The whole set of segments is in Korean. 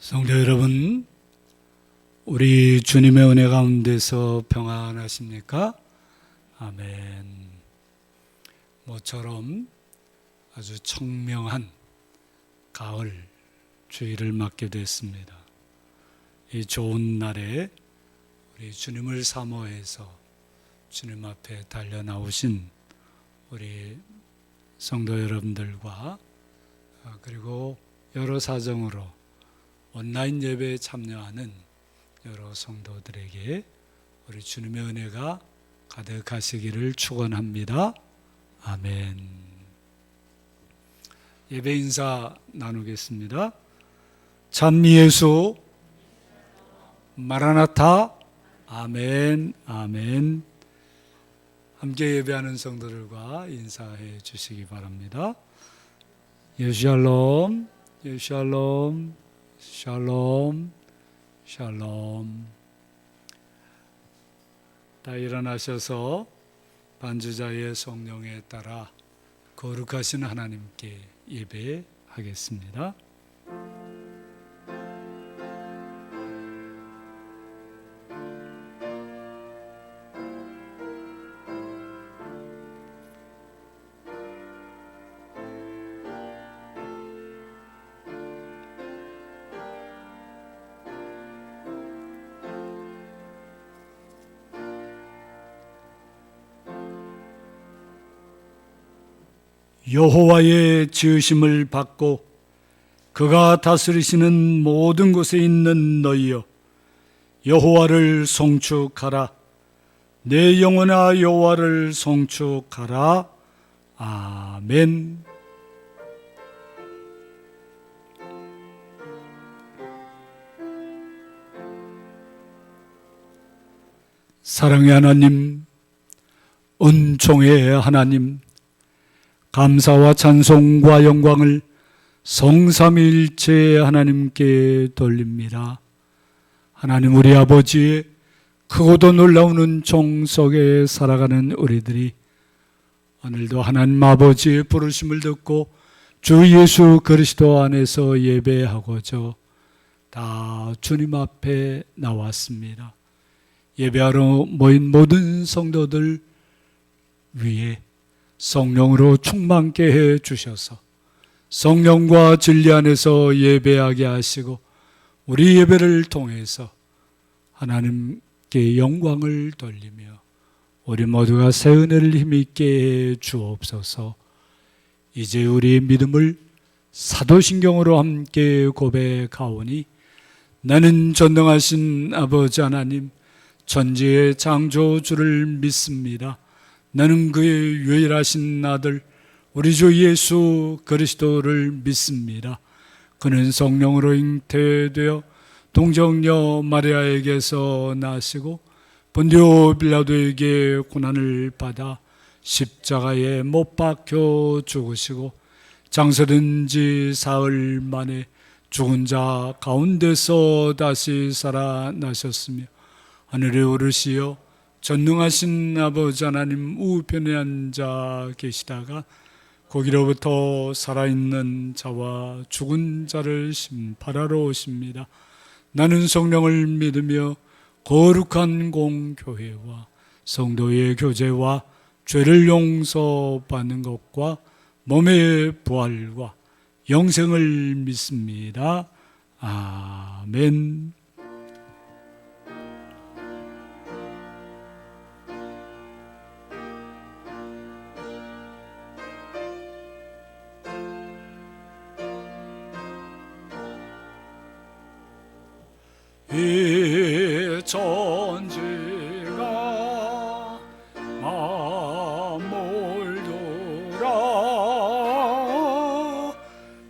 성도 여러분, 우리 주님의 은혜 가운데서 평안하십니까? 아멘. 모처럼 아주 청명한 가을 주일을 맞게 됐습니다. 이 좋은 날에 우리 주님을 사모해서 주님 앞에 달려 나오신 우리 성도 여러분들과 그리고 여러 사정으로 온라인 예배에 참여하는 여러 성도들에게 우리 주님의 은혜가 가득하시기를 축원합니다. 아멘. 예배 인사 나누겠습니다. 찬미 예수, 마라나타, 아멘, 아멘. 함께 예배하는 성도들과 인사해 주시기 바랍니다. 예샬롬, 예샬롬, 샬롬, 샬롬. 다 일어나셔서 반주자의 성령에 따라 거룩하신 하나님께 예배하겠습니다. 여호와의 지으심을 받고 그가 다스리시는 모든 곳에 있는 너희여, 여호와를 송축하라. 내 영혼아 여호와를 송축하라. 아멘. 사랑의 하나님, 은총의 하나님, 감사와 찬송과 영광을 성삼위일체 하나님께 돌립니다. 하나님, 우리 아버지의 크고도 놀라운 은총 속에 살아가는 우리들이 오늘도 하나님 아버지의 부르심을 듣고 주 예수 그리스도 안에서 예배하고자 다 주님 앞에 나왔습니다. 예배하러 모인 모든 성도들 위에 성령으로 충만케 해 주셔서 성령과 진리 안에서 예배하게 하시고 우리 예배를 통해서 하나님께 영광을 돌리며 우리 모두가 새 은혜를 힘있게 해 주옵소서. 이제 우리의 믿음을 사도신경으로 함께 고백하오니 나는 전능하신 아버지 하나님 천지의 창조주를 믿습니다. 나는 그의 유일하신 아들 우리 주 예수 그리스도를 믿습니다. 그는 성령으로 잉태되어 동정녀 마리아에게서 나시고 본디오 빌라도에게 고난을 받아 십자가에 못 박혀 죽으시고 장사된 지 사흘 만에 죽은 자 가운데서 다시 살아나셨으며 하늘에 오르시어 전능하신 아버지 하나님 우편에 앉아 계시다가 거기로부터 살아있는 자와 죽은 자를 심판하러 오십니다. 나는 성령을 믿으며 거룩한 공교회와 성도의 교제와 죄를 용서받는 것과 몸의 부활과 영생을 믿습니다. 아멘. 이 천지가 만물더라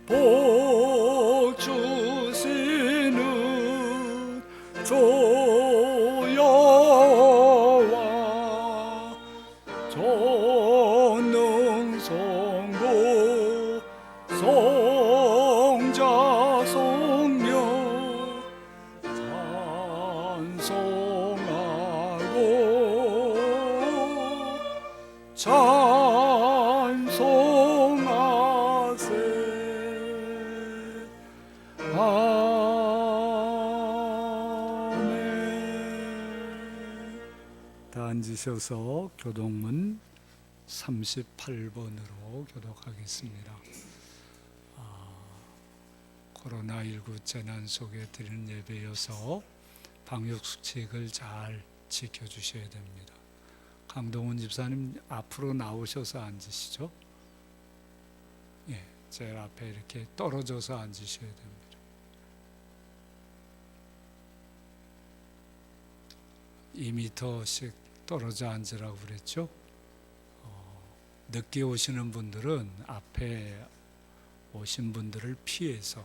복 주시는 주 여호와 전능성부 성자 성령 찬송하세. 다 앉으셔서 교독문 38번으로 교독하겠습니다. 코로나19 재난 속에 드리는 예배여서 방역수칙을 잘 지켜주셔야 됩니다. 강동훈 집사님 앞으로 나오셔서 앉으시죠. 예, 제 앞에 이렇게 떨어져서 앉으셔야 됩니다. 2m씩 떨어져 앉으라고 그랬죠. 늦게 오시는 분들은 앞에 오신 분들을 피해서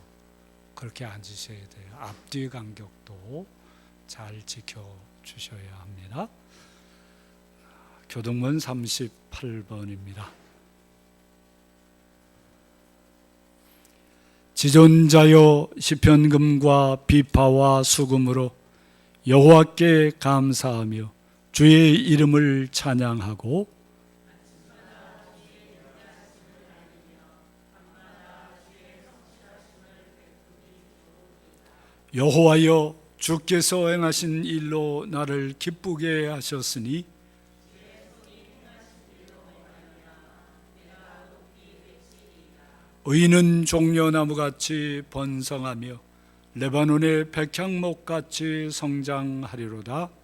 그렇게 앉으셔야 돼요. 앞뒤 간격도 잘 지켜주셔야 합니다. 교독문 38번입니다. 지존자여 시편금과 비파와 수금으로 여호와께 감사하며 주의 이름을 찬양하고 여호와여 주께서 행하신 일로 나를 기쁘게 하셨으니 의인은 종려나무같이 번성하며 레바논의 백향목같이 성장하리로다.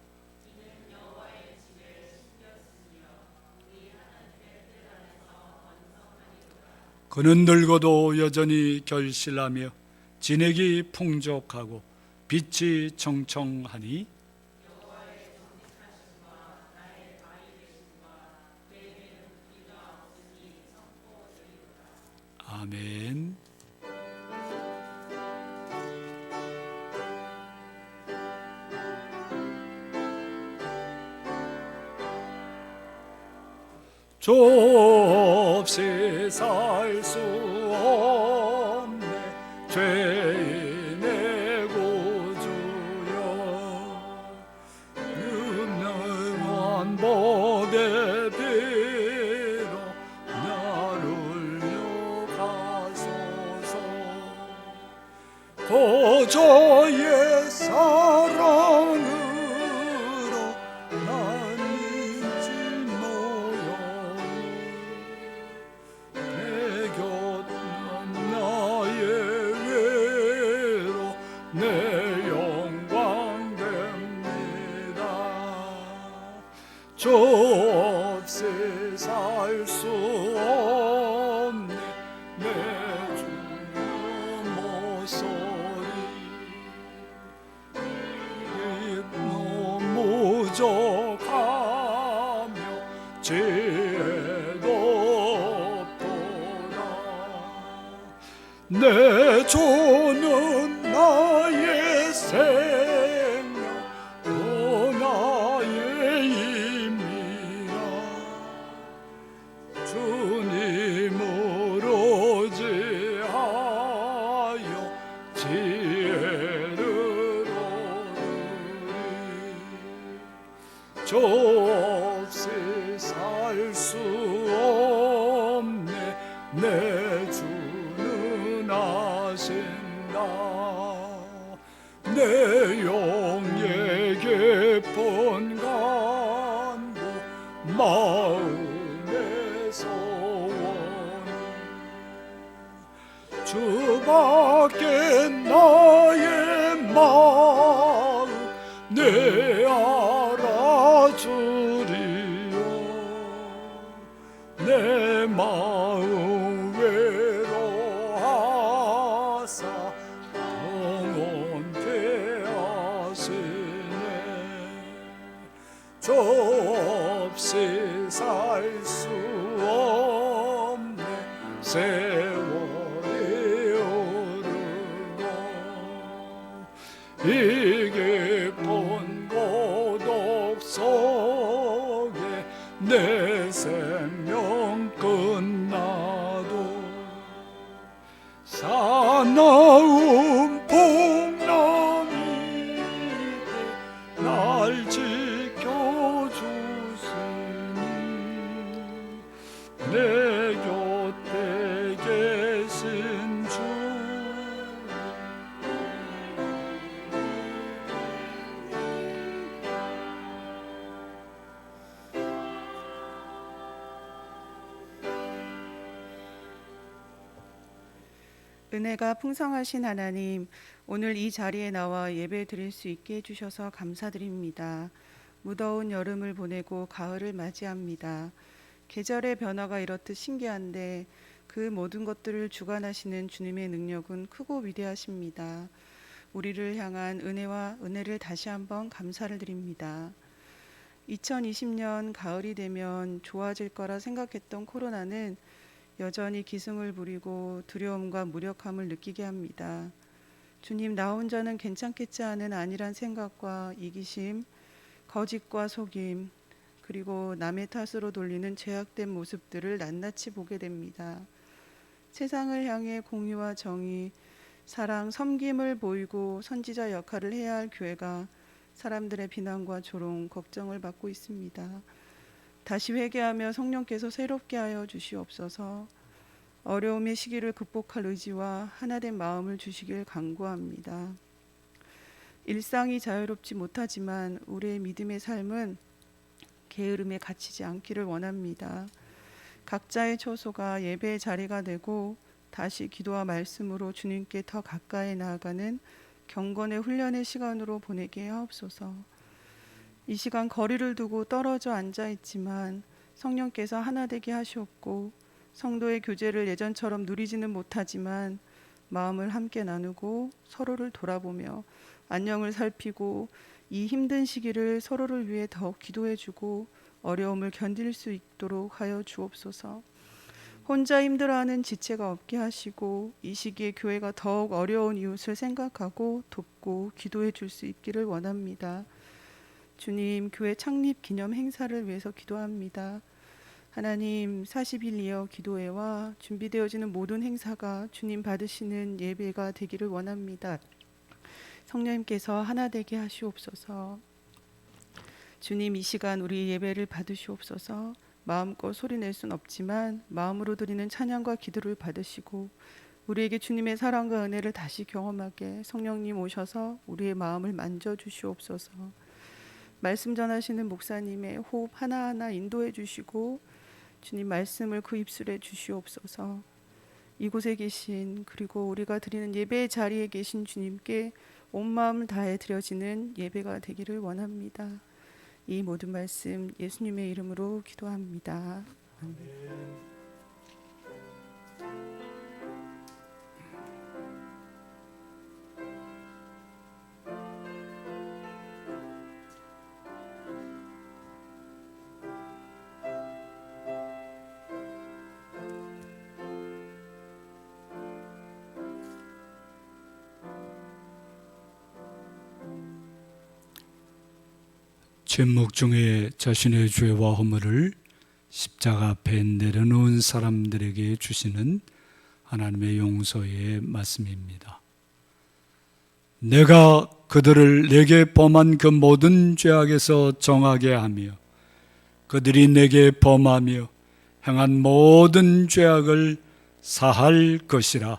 그는 늙어도 여전히 결실하며 진액이 풍족하고 빛이 청청하니 아멘. 좁시 살 수 없네 죄인의 구주여 유능한 보배 비로 나를 려가소서 고조의 사랑으로 좁시 살 수 없네 내 주의 목소리 너무 부족하며 지혜도 없도다 내 주는 나의 생명 또 나의 힘이라 주님으로 지하여 지혜를 얻으리 좁시 살 수 없네 내 주는 아신다 내 영의 깊은 간구 마음의 소원 주밖에 나의 마음 내 알아주리요 내 마음 외로하사 영원케 하시네 좁시 살 수 없네 세월이 흐르고 이 깊은 고독 속에 내 생명 끝나도 사나운 풍랑이 날 지켜주시니 내 곁에 계신 주 은혜가 풍성하신 하나님, 오늘 이 자리에 나와 예배 드릴 수 있게 해주셔서 감사드립니다. 무더운 여름을 보내고 가을을 맞이합니다. 계절의 변화가 이렇듯 신기한데 그 모든 것들을 주관하시는 주님의 능력은 크고 위대하십니다. 우리를 향한 은혜를 다시 한번 감사를 드립니다. 2020년 가을이 되면 좋아질 거라 생각했던 코로나는 여전히 기승을 부리고 두려움과 무력함을 느끼게 합니다. 주님, 나 혼자는 괜찮겠지 하는 안일한 생각과 이기심, 거짓과 속임, 그리고 남의 탓으로 돌리는 죄악된 모습들을 낱낱이 보게 됩니다. 세상을 향해 공의와 정의, 사랑, 섬김을 보이고 선지자 역할을 해야 할 교회가 사람들의 비난과 조롱, 걱정을 받고 있습니다. 다시 회개하며 성령께서 새롭게 하여 주시옵소서. 어려움의 시기를 극복할 의지와 하나된 마음을 주시길 간구합니다. 일상이 자유롭지 못하지만 우리의 믿음의 삶은 게으름에 갇히지 않기를 원합니다. 각자의 처소가 예배의 자리가 되고 다시 기도와 말씀으로 주님께 더 가까이 나아가는 경건의 훈련의 시간으로 보내게 하옵소서. 이 시간 거리를 두고 떨어져 앉아 있지만 성령께서 하나 되게 하시옵고 성도의 교제를 예전처럼 누리지는 못하지만 마음을 함께 나누고 서로를 돌아보며 안녕을 살피고 이 힘든 시기를 서로를 위해 더욱 기도해주고 어려움을 견딜 수 있도록 하여 주옵소서. 혼자 힘들어하는 지체가 없게 하시고 이 시기에 교회가 더욱 어려운 이웃을 생각하고 돕고 기도해 줄 수 있기를 원합니다. 주님, 교회 창립 기념 행사를 위해서 기도합니다. 하나님, 40일 이어 기도회와 준비되어지는 모든 행사가 주님 받으시는 예배가 되기를 원합니다. 성령님께서 하나 되게 하시옵소서. 주님, 이 시간 우리 예배를 받으시옵소서. 마음껏 소리낼 순 없지만 마음으로 드리는 찬양과 기도를 받으시고 우리에게 주님의 사랑과 은혜를 다시 경험하게 성령님 오셔서 우리의 마음을 만져주시옵소서. 말씀 전하시는 목사님의 호흡 하나하나 인도해 주시고 주님 말씀을 그 입술에 주시옵소서. 이곳에 계신 그리고 우리가 드리는 예배의 자리에 계신 주님께 온 마음을 다해 드려지는 예배가 되기를 원합니다. 이 모든 말씀 예수님의 이름으로 기도합니다. 아멘. 제목 중에 자신의 죄와 허물을 십자가 앞에 내려놓은 사람들에게 주시는 하나님의 용서의 말씀입니다. 내가 그들을 내게 범한 그 모든 죄악에서 정하게 하며 그들이 내게 범하며 행한 모든 죄악을 사할 것이라.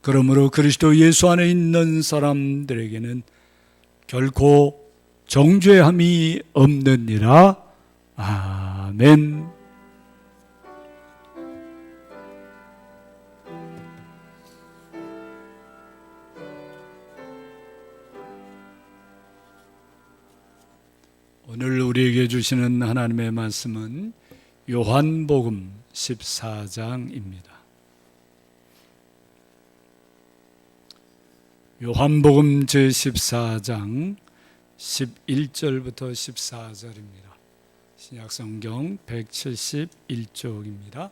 그러므로 그리스도 예수 안에 있는 사람들에게는 결코 정죄함이 없느니라. 아멘. 오늘 우리에게 주시는 하나님의 말씀은 요한복음 14장입니다. 요한복음 제14장 11절부터 14절입니다. 신약성경 171쪽입니다.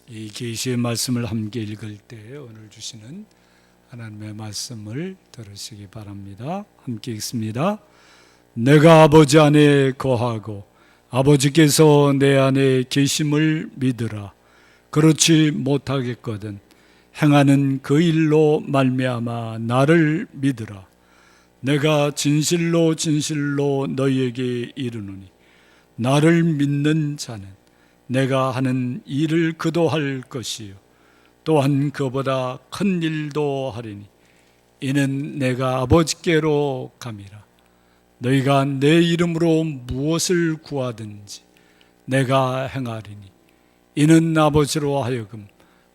이 계시의 말씀을 함께 읽을 때 오늘 주시는 하나님의 말씀을 들으시기 바랍니다. 함께 읽습니다. 내가 아버지 안에 거하고 아버지께서 내 안에 계심을 믿으라. 그렇지 못하겠거든 행하는 그 일로 말미암아 나를 믿으라. 내가 진실로 진실로 너희에게 이르노니 나를 믿는 자는 내가 하는 일을 그도 할 것이요 또한 그보다 큰 일도 하리니 이는 내가 아버지께로 감이라. 너희가 내 이름으로 무엇을 구하든지 내가 행하리니 이는 아버지로 하여금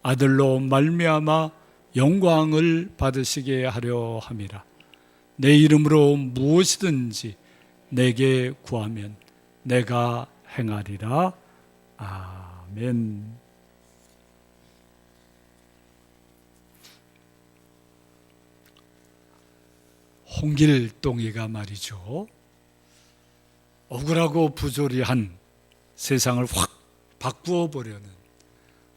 아들로 말미암아 영광을 받으시게 하려 함이라. 내 이름으로 무엇이든지 내게 구하면 내가 행하리라. 아멘. 홍길동이가 말이죠, 억울하고 부조리한 세상을 확 바꾸어 보려는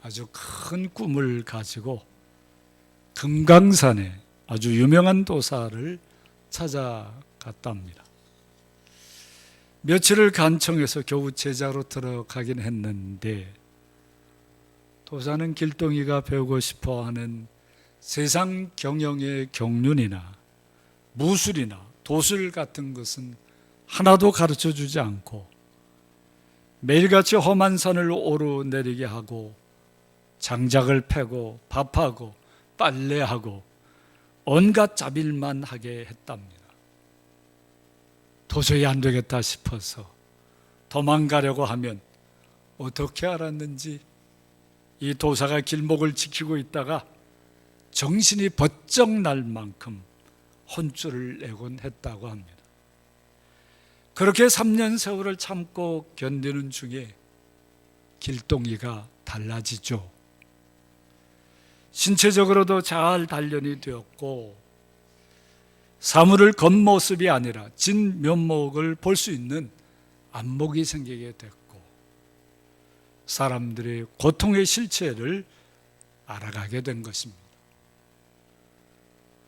아주 큰 꿈을 가지고 금강산에 아주 유명한 도사를 찾아갔답니다. 며칠을 간청해서 겨우 제자로 들어가긴 했는데, 도사는 길동이가 배우고 싶어하는 세상 경영의 경륜이나 무술이나 도술 같은 것은 하나도 가르쳐주지 않고 매일같이 험한 산을 오르내리게 하고 장작을 패고 밥하고 빨래하고 온갖 잡일만 하게 했답니다. 도저히 안 되겠다 싶어서 도망가려고 하면 어떻게 알았는지 이 도사가 길목을 지키고 있다가 정신이 번쩍 날 만큼 혼쭐을 내곤 했다고 합니다. 그렇게 3년 세월을 참고 견디는 중에 길동이가 달라지죠. 신체적으로도 잘 단련이 되었고 사물을 겉모습이 아니라 진면목을 볼 수 있는 안목이 생기게 됐고 사람들의 고통의 실체를 알아가게 된 것입니다.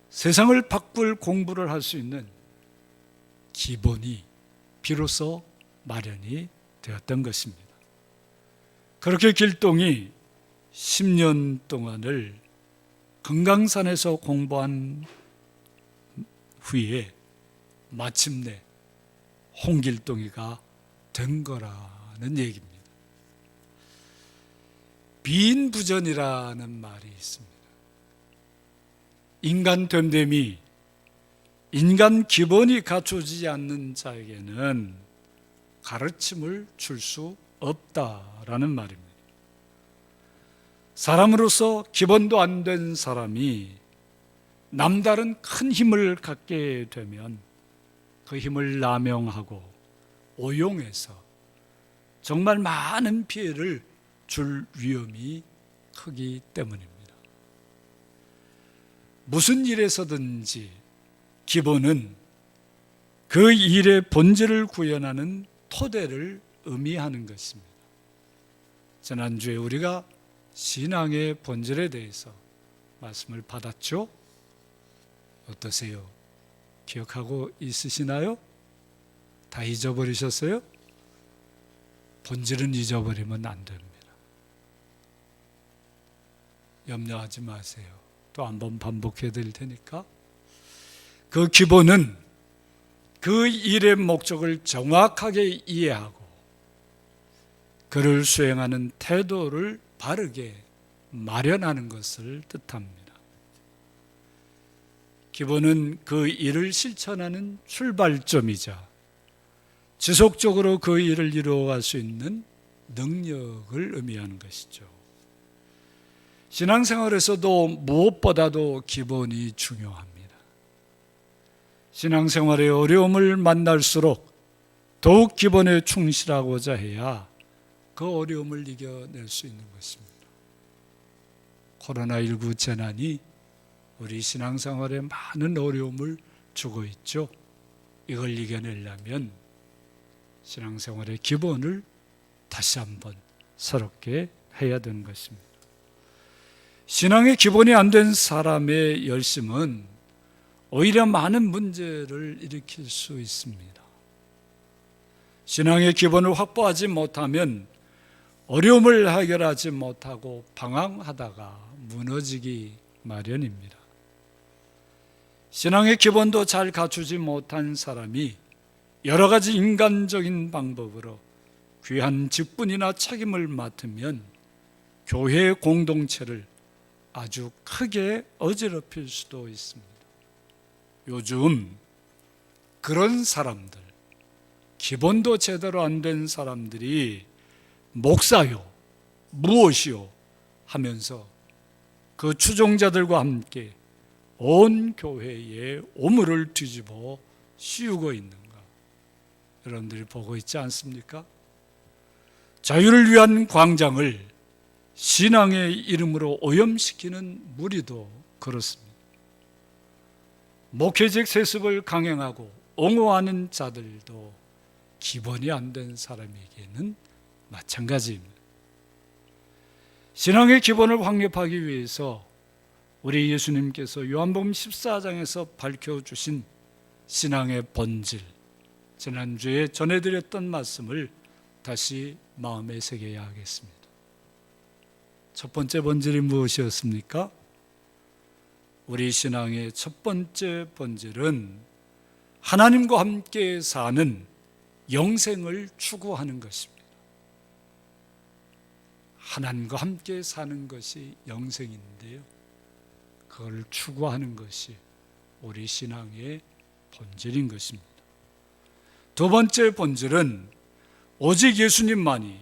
세상을 바꿀 공부를 할 수 있는 기본이 비로소 마련이 되었던 것입니다. 그렇게 길동이 10년 동안을 금강산에서 공부한 후에 마침내 홍길동이가 된 거라는 얘기입니다. 비인부전이라는 말이 있습니다. 인간 됨됨이, 인간 기본이 갖춰지지 않는 자에게는 가르침을 줄 수 없다라는 말입니다. 사람으로서 기본도 안 된 사람이 남다른 큰 힘을 갖게 되면 그 힘을 남용하고 오용해서 정말 많은 피해를 줄 위험이 크기 때문입니다. 무슨 일에서든지 기본은 그 일의 본질을 구현하는 토대를 의미하는 것입니다. 지난주에 우리가 신앙의 본질에 대해서 말씀을 받았죠? 어떠세요? 기억하고 있으시나요? 다 잊어버리셨어요? 본질은 잊어버리면 안 됩니다. 염려하지 마세요. 또 한번 반복해 드릴 테니까. 그 기본은 그 일의 목적을 정확하게 이해하고 그를 수행하는 태도를 바르게 마련하는 것을 뜻합니다. 기본은 그 일을 실천하는 출발점이자 지속적으로 그 일을 이루어갈 수 있는 능력을 의미하는 것이죠. 신앙생활에서도 무엇보다도 기본이 중요합니다. 신앙생활의 어려움을 만날수록 더욱 기본에 충실하고자 해야 그 어려움을 이겨낼 수 있는 것입니다. 코로나19 재난이 우리 신앙생활에 많은 어려움을 주고 있죠. 이걸 이겨내려면 신앙생활의 기본을 다시 한번 새롭게 해야 되는 것입니다. 신앙의 기본이 안 된 사람의 열심은 오히려 많은 문제를 일으킬 수 있습니다. 신앙의 기본을 확보하지 못하면 어려움을 해결하지 못하고 방황하다가 무너지기 마련입니다. 신앙의 기본도 잘 갖추지 못한 사람이 여러 가지 인간적인 방법으로 귀한 직분이나 책임을 맡으면 교회의 공동체를 아주 크게 어지럽힐 수도 있습니다. 요즘 그런 사람들, 기본도 제대로 안 된 사람들이 목사요, 무엇이요? 하면서 그 추종자들과 함께 온 교회의 오물을 뒤집어 씌우고 있는가? 여러분들이 보고 있지 않습니까? 자유를 위한 광장을 신앙의 이름으로 오염시키는 무리도 그렇습니다. 목회적 세습을 강행하고 옹호하는 자들도 기본이 안 된 사람에게는 마찬가지입니다. 신앙의 기본을 확립하기 위해서 우리 예수님께서 요한복음 14장에서 밝혀주신 신앙의 본질, 지난주에 전해드렸던 말씀을 다시 마음에 새겨야 하겠습니다. 첫 번째 본질이 무엇이었습니까? 우리 신앙의 첫 번째 본질은 하나님과 함께 사는 영생을 추구하는 것입니다. 하나님과 함께 사는 것이 영생인데요, 그걸 추구하는 것이 우리 신앙의 본질인 것입니다. 두 번째 본질은 오직 예수님만이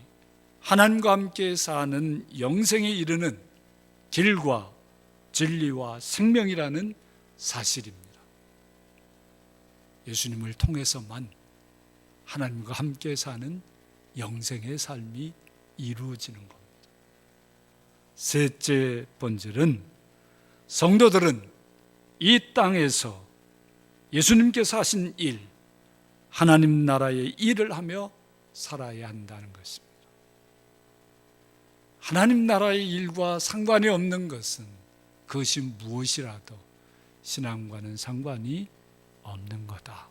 하나님과 함께 사는 영생에 이르는 길과 진리와 생명이라는 사실입니다. 예수님을 통해서만 하나님과 함께 사는 영생의 삶이 이루어지는 겁니다. 셋째 본질은 성도들은 이 땅에서 예수님께서 하신 일, 하나님 나라의 일을 하며 살아야 한다는 것입니다. 하나님 나라의 일과 상관이 없는 것은 그것이 무엇이라도 신앙과는 상관이 없는 거다.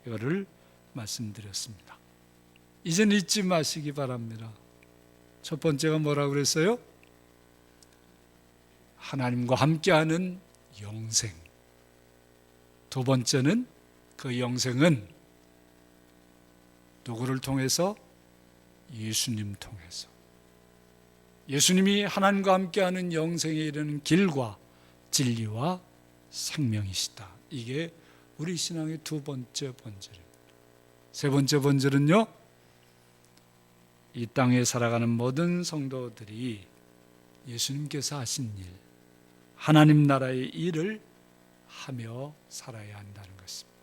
이거를 말씀드렸습니다. 이젠 잊지 마시기 바랍니다. 첫 번째가 뭐라고 그랬어요? 하나님과 함께하는 영생. 두 번째는 그 영생은 누구를 통해서? 예수님 통해서. 예수님이 하나님과 함께하는 영생에 이르는 길과 진리와 생명이시다. 이게 우리 신앙의 두 번째 본질입니다. 세 번째 본질은요, 이 땅에 살아가는 모든 성도들이 예수님께서 하신 일, 하나님 나라의 일을 하며 살아야 한다는 것입니다.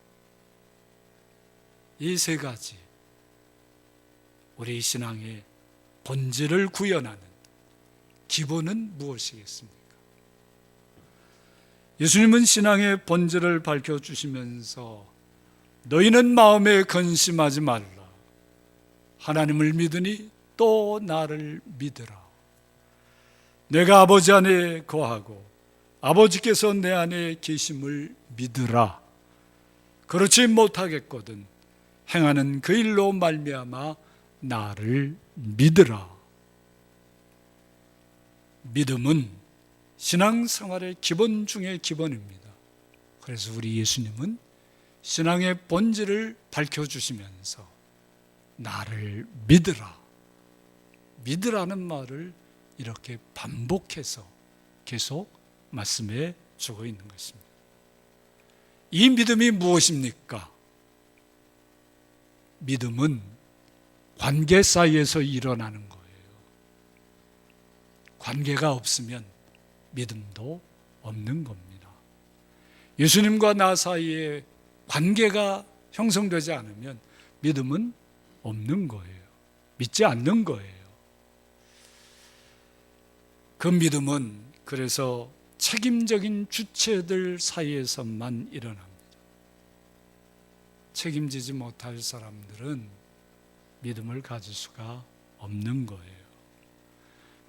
이 세 가지, 우리 신앙의 본질을 구현하는 기본은 무엇이겠습니까? 예수님은 신앙의 본질을 밝혀주시면서 너희는 마음에 근심하지 말라. 하나님을 믿으니 또 나를 믿으라. 내가 아버지 안에 거하고 아버지께서 내 안에 계심을 믿으라. 그렇지 못하겠거든 행하는 그 일로 말미암아 나를 믿으라. 믿음은 신앙생활의 기본 중의 기본입니다. 그래서 우리 예수님은 신앙의 본질을 밝혀주시면서 나를 믿으라, 믿으라는 말을 이렇게 반복해서 계속 말씀해 주고 있는 것입니다. 이 믿음이 무엇입니까? 믿음은 관계 사이에서 일어나는 거예요. 관계가 없으면 믿음도 없는 겁니다. 예수님과 나 사이에 관계가 형성되지 않으면 믿음은 없는 거예요. 믿지 않는 거예요. 그 믿음은 그래서 책임적인 주체들 사이에서만 일어납니다. 책임지지 못할 사람들은 믿음을 가질 수가 없는 거예요.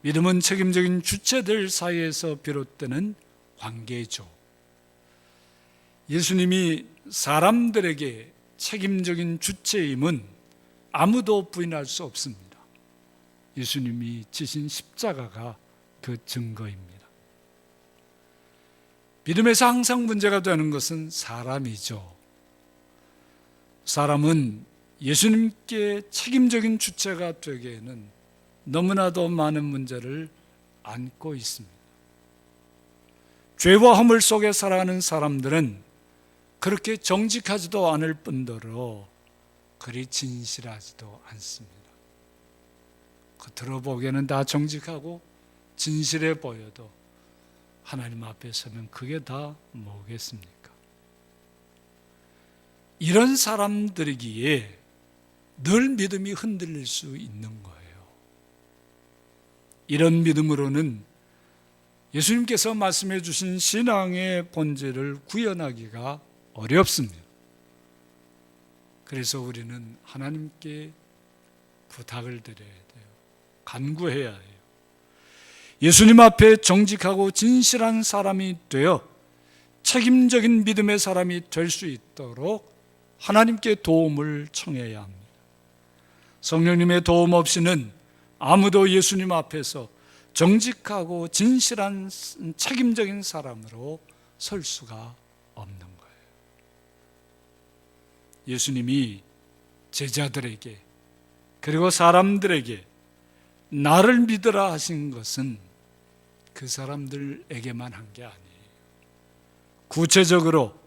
믿음은 책임적인 주체들 사이에서 비롯되는 관계죠. 예수님이 사람들에게 책임적인 주체임은 아무도 부인할 수 없습니다. 예수님이 지신 십자가가 그 증거입니다. 믿음에서 항상 문제가 되는 것은 사람이죠. 사람은 예수님께 책임적인 주체가 되기에는 너무나도 많은 문제를 안고 있습니다. 죄와 허물 속에 살아가는 사람들은 그렇게 정직하지도 않을 뿐더러 그리 진실하지도 않습니다. 겉으로 보기에는 다 정직하고 진실해 보여도 하나님 앞에 서면 그게 다 뭐겠습니까? 이런 사람들이기에 늘 믿음이 흔들릴 수 있는 거예요. 이런 믿음으로는 예수님께서 말씀해 주신 신앙의 본질을 구현하기가 어렵습니다. 그래서 우리는 하나님께 부탁을 드려야 돼요. 간구해야 해요. 예수님 앞에 정직하고 진실한 사람이 되어 책임적인 믿음의 사람이 될 수 있도록 하나님께 도움을 청해야 합니다. 성령님의 도움 없이는 아무도 예수님 앞에서 정직하고 진실한 책임적인 사람으로 설 수가 없는 거예요. 예수님이 제자들에게 그리고 사람들에게 나를 믿으라 하신 것은 그 사람들에게만 한 게 아니에요. 구체적으로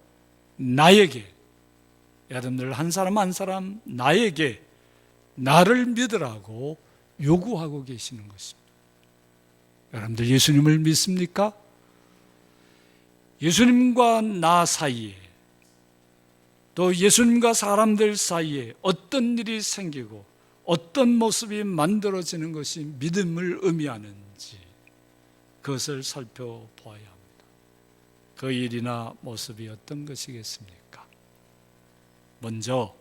나에게, 여러분들 한 사람 한 사람 나에게 나를 믿으라고 요구하고 계시는 것입니다. 여러분들 예수님을 믿습니까? 예수님과 나 사이에 또 예수님과 사람들 사이에 어떤 일이 생기고 어떤 모습이 만들어지는 것이 믿음을 의미하는지 그것을 살펴보아야 합니다. 그 일이나 모습이 어떤 것이겠습니까? 먼저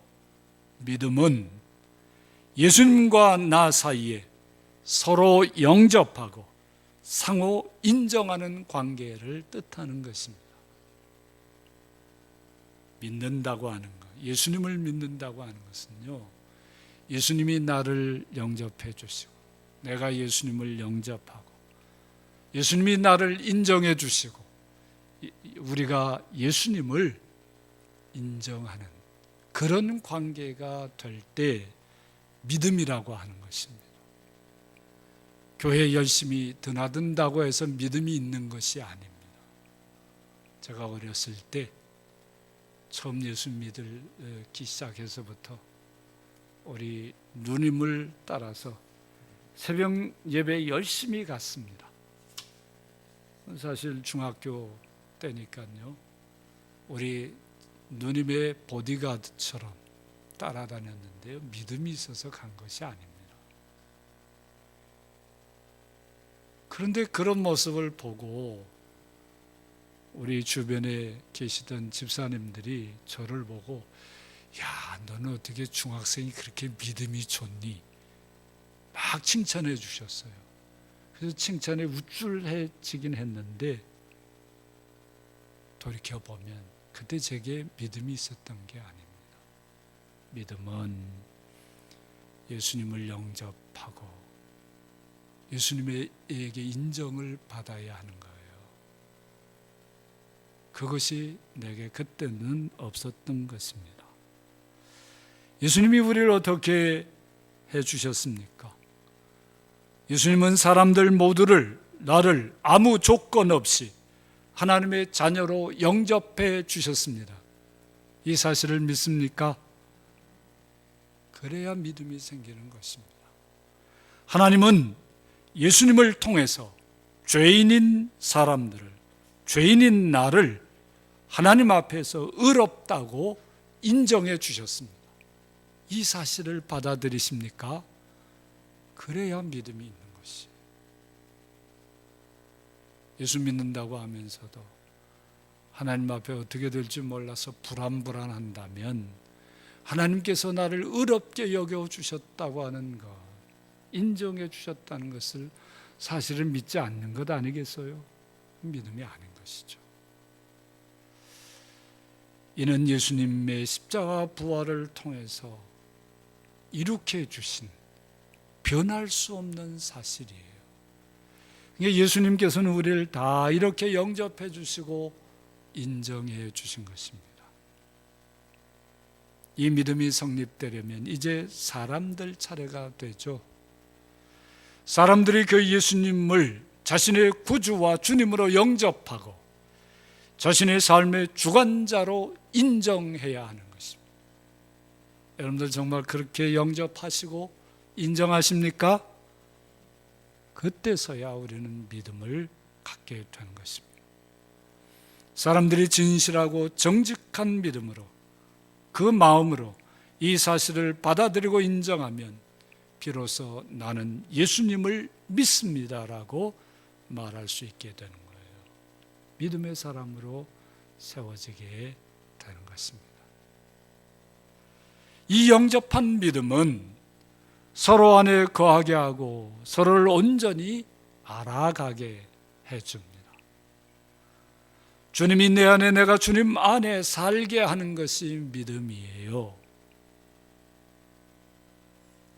믿음은 예수님과 나 사이에 서로 영접하고 상호 인정하는 관계를 뜻하는 것입니다. 믿는다고 하는 것, 예수님을 믿는다고 하는 것은요, 예수님이 나를 영접해 주시고 내가 예수님을 영접하고 예수님이 나를 인정해 주시고 우리가 예수님을 인정하는 그런 관계가 될 때 믿음이라고 하는 것입니다. 교회 열심히 드나든다고 해서 믿음이 있는 것이 아닙니다. 제가 어렸을 때 처음 예수 믿기 시작해서부터 우리 누님을 따라서 새벽 예배 열심히 갔습니다. 사실 중학교 때니까요, 우리 누님의 보디가드처럼 따라다녔는데요, 믿음이 있어서 간 것이 아닙니다. 그런데 그런 모습을 보고 우리 주변에 계시던 집사님들이 저를 보고, 야, 너는 어떻게 중학생이 그렇게 믿음이 좋니? 막 칭찬해 주셨어요. 그래서 칭찬에 우쭐해지긴 했는데 돌이켜보면 그때 제게 믿음이 있었던 게 아닙니다. 믿음은 예수님을 영접하고 예수님에게 인정을 받아야 하는 거예요. 그것이 내게 그때는 없었던 것입니다. 예수님이 우리를 어떻게 해주셨습니까? 예수님은 사람들 모두를, 나를 아무 조건 없이 하나님의 자녀로 영접해 주셨습니다. 이 사실을 믿습니까? 그래야 믿음이 생기는 것입니다. 하나님은 예수님을 통해서 죄인인 사람들을, 죄인인 나를 하나님 앞에서 의롭다고 인정해 주셨습니다. 이 사실을 받아들이십니까? 그래야 믿음이 있는 것이에요. 예수 믿는다고 하면서도 하나님 앞에 어떻게 될지 몰라서 불안한다면 하나님께서 나를 의롭게 여겨주셨다고 하는 것, 인정해 주셨다는 것을 사실은 믿지 않는 것 아니겠어요? 믿음이 아닌 것이죠. 이는 예수님의 십자가 부활을 통해서 이룩해 주신 변할 수 없는 사실이에요. 예수님께서는 우리를 다 이렇게 영접해 주시고 인정해 주신 것입니다. 이 믿음이 성립되려면 이제 사람들 차례가 되죠. 사람들이 그 예수님을 자신의 구주와 주님으로 영접하고 자신의 삶의 주관자로 인정해야 하는 것입니다. 여러분들 정말 그렇게 영접하시고 인정하십니까? 그때서야 우리는 믿음을 갖게 되는 것입니다. 사람들이 진실하고 정직한 믿음으로, 그 마음으로 이 사실을 받아들이고 인정하면 비로소 나는 예수님을 믿습니다라고 말할 수 있게 되는 거예요. 믿음의 사람으로 세워지게 되는 것입니다. 이 영접한 믿음은 서로 안에 거하게 하고 서로를 온전히 알아가게 해줍니다. 주님이 내 안에, 내가 주님 안에 살게 하는 것이 믿음이에요.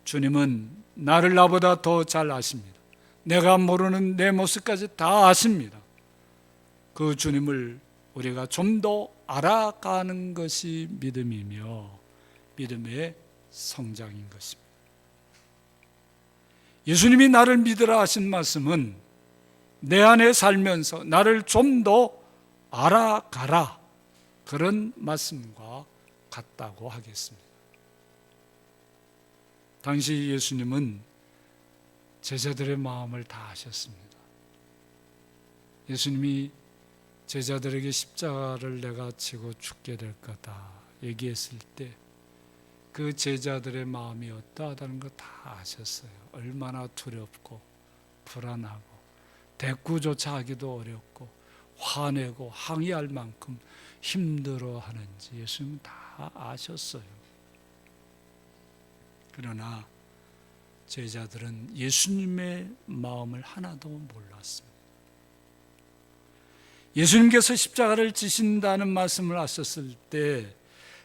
주님은 나를 나보다 더 잘 아십니다. 내가 모르는 내 모습까지 다 아십니다. 그 주님을 우리가 좀 더 알아가는 것이 믿음이며 믿음의 성장인 것입니다. 예수님이 나를 믿으라 하신 말씀은 내 안에 살면서 나를 좀 더 알아가라, 그런 말씀과 같다고 하겠습니다. 당시 예수님은 제자들의 마음을 다 아셨습니다. 예수님이 제자들에게 십자가를 내가 지고 죽게 될 거다 얘기했을 때 그 제자들의 마음이 어떠하다는 거 다 아셨어요. 얼마나 두렵고 불안하고 대꾸조차 하기도 어렵고 화내고 항의할 만큼 힘들어하는지 예수님은 다 아셨어요. 그러나 제자들은 예수님의 마음을 하나도 몰랐습니다. 예수님께서 십자가를 지신다는 말씀을 하셨을 때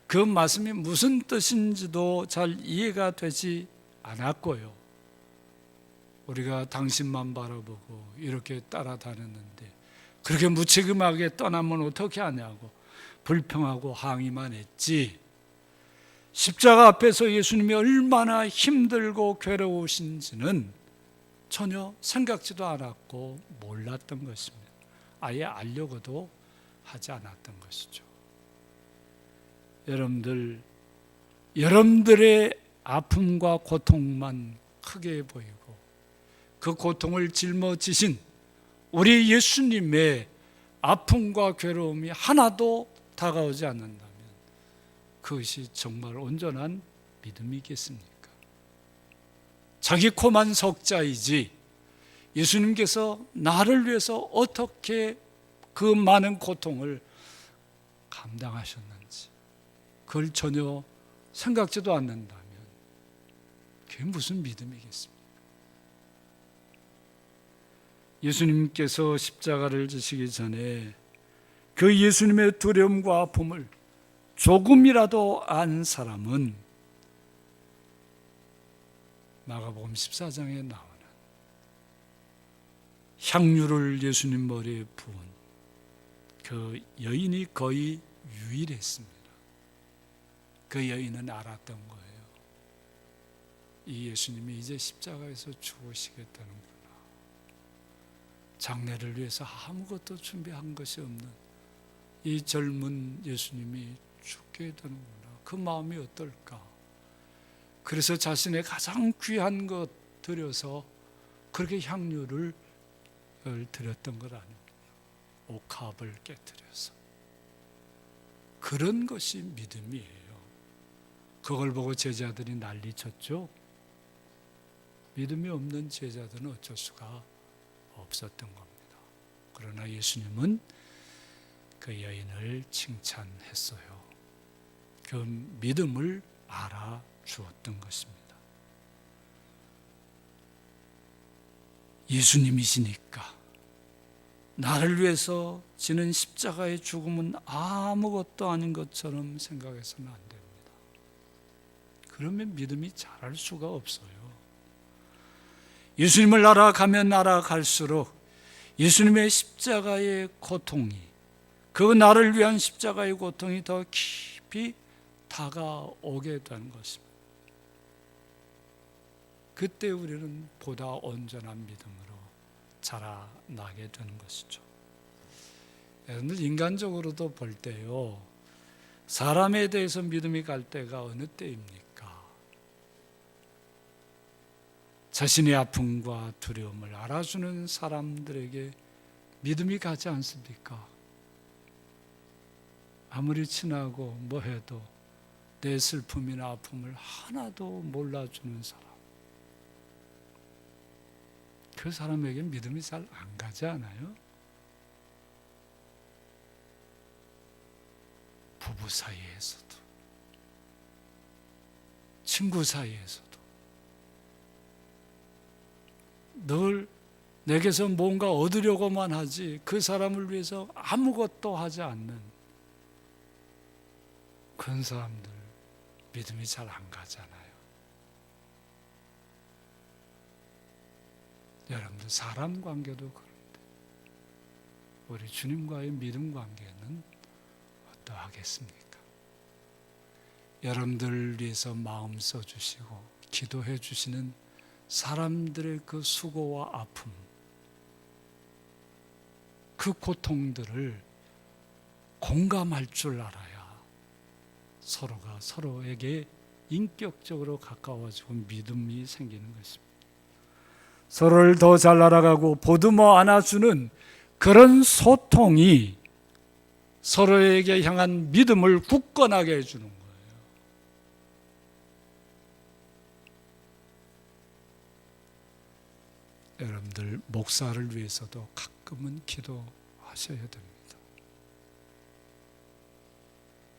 그 말씀이 무슨 뜻인지도 잘 이해가 되지 않았고요. 우리가 당신만 바라보고 이렇게 따라다녔는데 그렇게 무책임하게 떠나면 어떻게 하냐고 불평하고 항의만 했지, 십자가 앞에서 예수님이 얼마나 힘들고 괴로우신지는 전혀 생각지도 않았고 몰랐던 것입니다. 아예 알려고도 하지 않았던 것이죠. 여러분들의 아픔과 고통만 크게 보이고 그 고통을 짊어지신 우리 예수님의 아픔과 괴로움이 하나도 다가오지 않는다면 그것이 정말 온전한 믿음이겠습니까? 자기 코만 석자이지 예수님께서 나를 위해서 어떻게 그 많은 고통을 감당하셨는지 그걸 전혀 생각지도 않는다면 그게 무슨 믿음이겠습니까? 예수님께서 십자가를 지시기 전에 그 예수님의 두려움과 아픔을 조금이라도 안 사람은 마가복음 14장에 나오는 향유를 예수님 머리에 부은 그 여인이 거의 유일했습니다. 그 여인은 알았던 거예요. 이 예수님이 이제 십자가에서 죽으시겠다는구나. 장례를 위해서 아무것도 준비한 것이 없는 이 젊은 예수님이 죽게 되는구나. 그 마음이 어떨까? 그래서 자신의 가장 귀한 것 들여서 그렇게 향유를 드렸던 것 아닙니까? 옥합을 깨뜨려서. 그런 것이 믿음이에요. 그걸 보고 제자들이 난리쳤죠. 믿음이 없는 제자들은 어쩔 수가 없었던 겁니다. 그러나 예수님은 그 여인을 칭찬했어요. 그 믿음을 알아주었던 것입니다. 예수님이시니까 나를 위해서 지는 십자가의 죽음은 아무것도 아닌 것처럼 생각해서는 안 됩니다. 그러면 믿음이 자랄 수가 없어요. 예수님을 알아가면 알아갈수록 예수님의 십자가의 고통이, 그 나를 위한 십자가의 고통이 더 깊이 다가오게 되는 것입니다. 그때 우리는 보다 온전한 믿음으로 자라나게 되는 것이죠. 여러분들 인간적으로도 볼 때요, 사람에 대해서 믿음이 갈 때가 어느 때입니까? 자신의 아픔과 두려움을 알아주는 사람들에게 믿음이 가지 않습니까? 아무리 친하고 뭐 해도 내 슬픔이나 아픔을 하나도 몰라주는 사람, 그 사람에게 믿음이 잘 안 가지 않아요? 부부 사이에서도, 친구 사이에서도 늘 내게서 뭔가 얻으려고만 하지 그 사람을 위해서 아무것도 하지 않는 그런 사람들 믿음이 잘 안 가잖아요. 여러분들 사람 관계도 그런데 우리 주님과의 믿음 관계는 어떠하겠습니까? 여러분들을 위해서 마음 써주시고 기도해 주시는 사람들의 그 수고와 아픔, 그 고통들을 공감할 줄 알아야 서로가 서로에게 인격적으로 가까워지고 믿음이 생기는 것입니다. 서로를 더 잘 알아가고 보듬어 안아주는 그런 소통이 서로에게 향한 믿음을 굳건하게 해주는 거예요. 여러분들 목사를 위해서도 가끔은 기도하셔야 됩니다.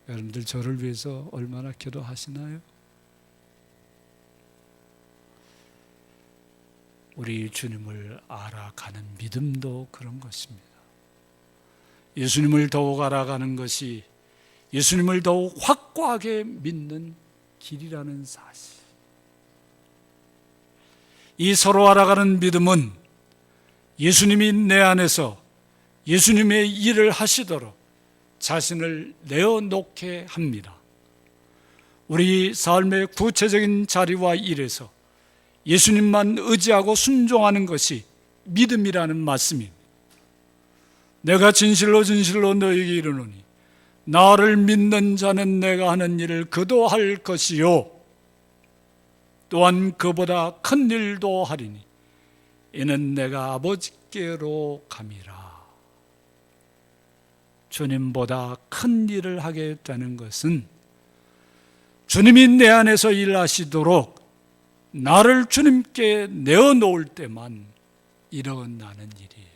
여러분들 저를 위해서 얼마나 기도하시나요? 우리 주님을 알아가는 믿음도 그런 것입니다. 예수님을 더욱 알아가는 것이 예수님을 더욱 확고하게 믿는 길이라는 사실. 이 서로 알아가는 믿음은 예수님이 내 안에서 예수님의 일을 하시도록 자신을 내어놓게 합니다. 우리 삶의 구체적인 자리와 일에서 예수님만 의지하고 순종하는 것이 믿음이라는 말씀입니다. 내가 진실로 진실로 너희에게 이르노니 나를 믿는 자는 내가 하는 일을 그도 할 것이요 또한 그보다 큰 일도 하리니 이는 내가 아버지께로 감이라. 주님보다 큰 일을 하겠다는 것은 주님이 내 안에서 일하시도록 나를 주님께 내어놓을 때만 일어나는 일이에요.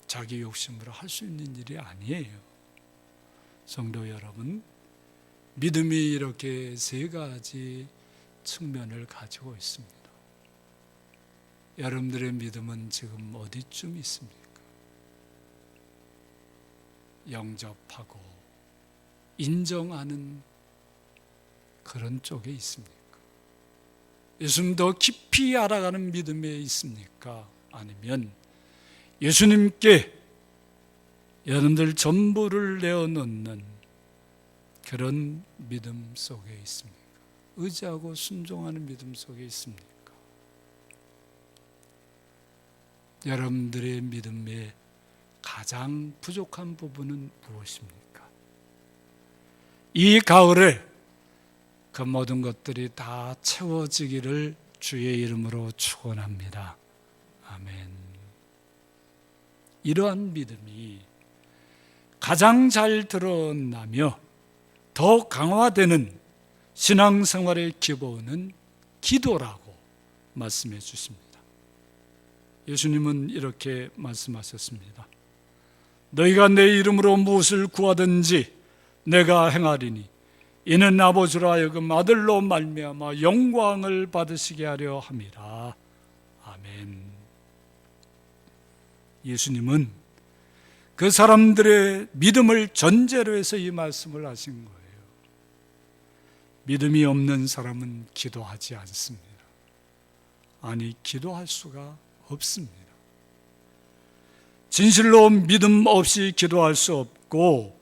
자기 욕심으로 할 수 있는 일이 아니에요. 성도 여러분, 믿음이 이렇게 세 가지 측면을 가지고 있습니다. 여러분들의 믿음은 지금 어디쯤 있습니까? 영접하고 인정하는 그런 쪽에 있습니까? 예수님 더 깊이 알아가는 믿음에 있습니까? 아니면 예수님께 여러분들 전부를 내어놓는 그런 믿음 속에 있습니까? 의지하고 순종하는 믿음 속에 있습니까? 여러분들의 믿음의 가장 부족한 부분은 무엇입니까? 이 가을에 그 모든 것들이 다 채워지기를 주의 이름으로 축원합니다. 아멘. 이러한 믿음이 가장 잘 드러나며 더 강화되는 신앙생활의 기본은 기도라고 말씀해 주십니다. 예수님은 이렇게 말씀하셨습니다. 너희가 내 이름으로 무엇을 구하든지 내가 행하리니 이는 아버지로 하여금 아들로 말미암아 영광을 받으시게 하려 함이라. 아멘. 예수님은 그 사람들의 믿음을 전제로 해서 이 말씀을 하신 거예요. 믿음이 없는 사람은 기도하지 않습니다. 아니, 기도할 수가 없습니다. 진실로 믿음 없이 기도할 수 없고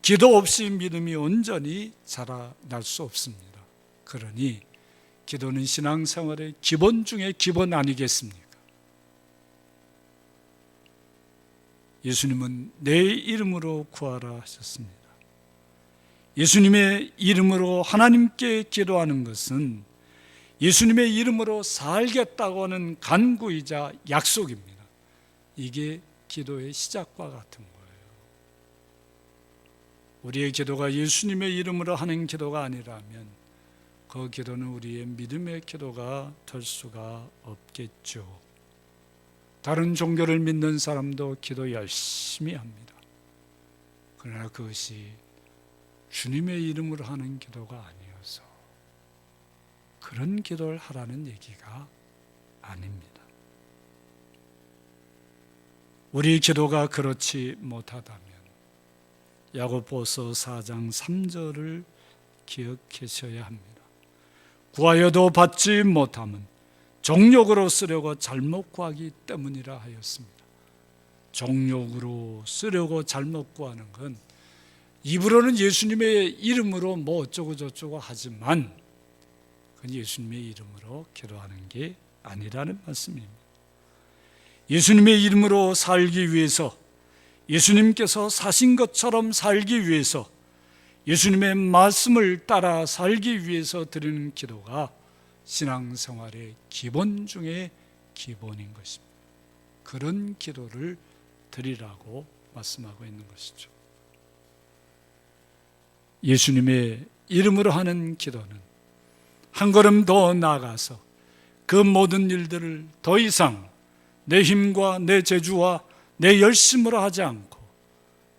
기도 없이 믿음이 온전히 자라날 수 없습니다. 그러니 기도는 신앙생활의 기본 중에 기본 아니겠습니까? 예수님은 내 이름으로 구하라 하셨습니다. 예수님의 이름으로 하나님께 기도하는 것은 예수님의 이름으로 살겠다고 하는 간구이자 약속입니다. 이게 기도의 시작과 같은 거예요. 우리의 기도가 예수님의 이름으로 하는 기도가 아니라면 그 기도는 우리의 믿음의 기도가 될 수가 없겠죠. 다른 종교를 믿는 사람도 기도 열심히 합니다. 그러나 그것이 주님의 이름으로 하는 기도가 아니어서 그런 기도를 하라는 얘기가 아닙니다. 우리 기도가 그렇지 못하다면 야고보서 4장 3절을 기억하셔야 합니다. 구하여도 받지 못함은 정욕으로 쓰려고 잘못 구하기 때문이라 하였습니다. 정욕으로 쓰려고 잘못 구하는 건 입으로는 예수님의 이름으로 뭐 어쩌고 저쩌고 하지만 그건 예수님의 이름으로 기도하는 게 아니라는 말씀입니다. 예수님의 이름으로 살기 위해서, 예수님께서 사신 것처럼 살기 위해서, 예수님의 말씀을 따라 살기 위해서 드리는 기도가 신앙생활의 기본 중에 기본인 것입니다. 그런 기도를 드리라고 말씀하고 있는 것이죠. 예수님의 이름으로 하는 기도는 한 걸음 더 나아가서 그 모든 일들을 더 이상 내 힘과 내 재주와 내 열심으로 하지 않고